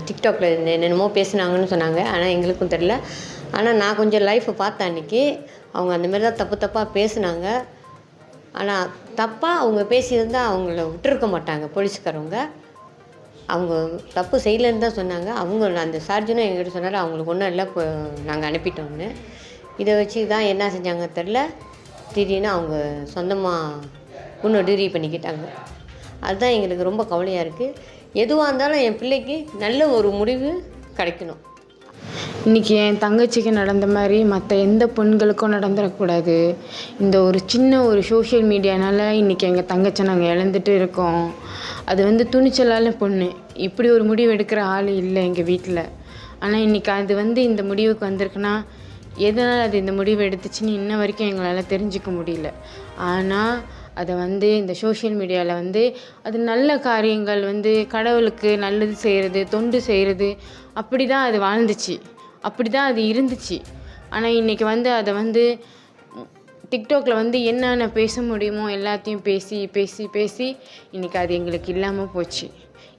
டிக்டாக்ல என்னென்னமோ பேசுனாங்கன்னு சொன்னாங்க. ஆனால் எங்களுக்கும் தெரில. ஆனால் நான் கொஞ்சம் லைஃப்பை பார்த்தேன் அன்றைக்கி. அவங்க அந்த மாதிரி தான் தப்பாக பேசுனாங்க. ஆனால் தப்பாக அவங்க பேசியிருந்தால் அவங்கள விட்டுருக்க மாட்டாங்க போலீஸ்காரவங்க. அவங்க தப்பு செய்யலைன்னு தான் சொன்னாங்க. அவங்க அந்த சார்ஜனும் எங்ககிட்ட சொன்னார், அவங்களுக்கு ஒன்றும் இல்லை, நாங்கள் அனுப்பிட்டோம்னு. இதை வச்சு தான் என்ன செஞ்சாங்க தெரில, திடீர்னு அவங்க சொந்தமாக இன்னும் டிகிரி பண்ணிக்கிட்டாங்க. அதுதான் எங்களுக்கு ரொம்ப கவலையாக இருக்குது. எதுவாக இருந்தாலும் என் பிள்ளைக்கு நல்ல ஒரு முடிவு கிடைக்கணும். இன்றைக்கி என் தங்கச்சிக்கு நடந்த மாதிரி மற்ற எந்த பெண்களுக்கும் நடந்துடக்கூடாது. இந்த ஒரு சின்ன ஒரு சோஷியல் மீடியானால் இன்றைக்கி எங்கள் தங்கச்சி நாங்கள் இழந்துட்டு இருக்கோம். அது துணிச்சலான பொண்ணு. இப்படி ஒரு முடிவு எடுக்கிற ஆள் இல்லை எங்கள் வீட்டில். ஆனால் இன்றைக்கி அது இந்த முடிவுக்கு வந்திருக்குன்னா எதனால் அது இந்த முடிவு எடுத்துச்சுன்னு இன்ன வரைக்கும் எங்களால் தெரிஞ்சிக்க முடியல. ஆனால் அதை இந்த சோஷியல் மீடியாவில் அது நல்ல காரியங்கள் கடவுளுக்கு நல்லது செய்கிறது, தொண்டு செய்கிறது, அப்படி தான் அது வாழ்ந்துச்சு, அப்படி தான் அது இருந்துச்சு. ஆனால் இன்றைக்கி அதை டிக்டாக்ல என்னென்ன பேச முடியுமோ எல்லாத்தையும் பேசி பேசி பேசி இன்றைக்கி அது எங்களுக்கு இல்லாமல் போச்சு.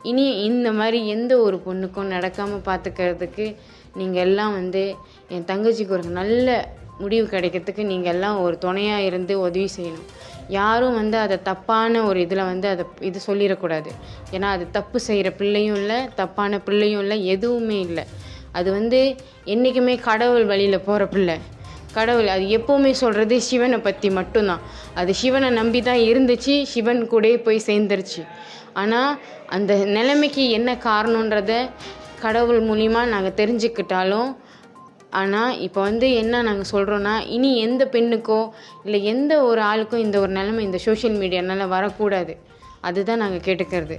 இனி இந்த மாதிரி எந்த ஒரு பொண்ணுக்கும் நடக்காமல் பார்த்துக்கிறதுக்கு நீங்கள் எல்லாம் என் தங்கச்சிக்கு ஒரு நல்ல முடிவு கிடைக்கிறதுக்கு நீங்கள் எல்லாம் ஒரு துணையாக இருந்து உதவி செய்யணும். யாரும் அதை தப்பான ஒரு இதில் அதை இது சொல்லிடக்கூடாது. ஏன்னா அது தப்பு செய்கிற பிள்ளையும் இல்லை, தப்பான பிள்ளையும் இல்லை, எதுவுமே இல்லை. அது என்றைக்குமே கடவுள் வழியில் போகிற பிள்ளை. கடவுள் அது எப்போவுமே சொல்கிறது சிவனை பற்றி மட்டும்தான். அது சிவனை நம்பி தான் இருந்துச்சு, சிவன் கூட போய் சேர்ந்துருச்சு. ஆனால் அந்த நிலைமைக்கு என்ன காரணன்றத கடவுள் மூலிமா நாங்கள் தெரிஞ்சுக்கிட்டாலும், ஆனால் இப்போ என்ன நாங்கள் சொல்கிறோன்னா, இனி எந்த பெண்ணுக்கோ இல்லை எந்த ஒரு ஆளுக்கும் இந்த ஒரு நிலைமை இந்த சோஷியல் மீடியானால் வரக்கூடாது. அதுதான் நாங்கள் கேட்டுக்கிறது.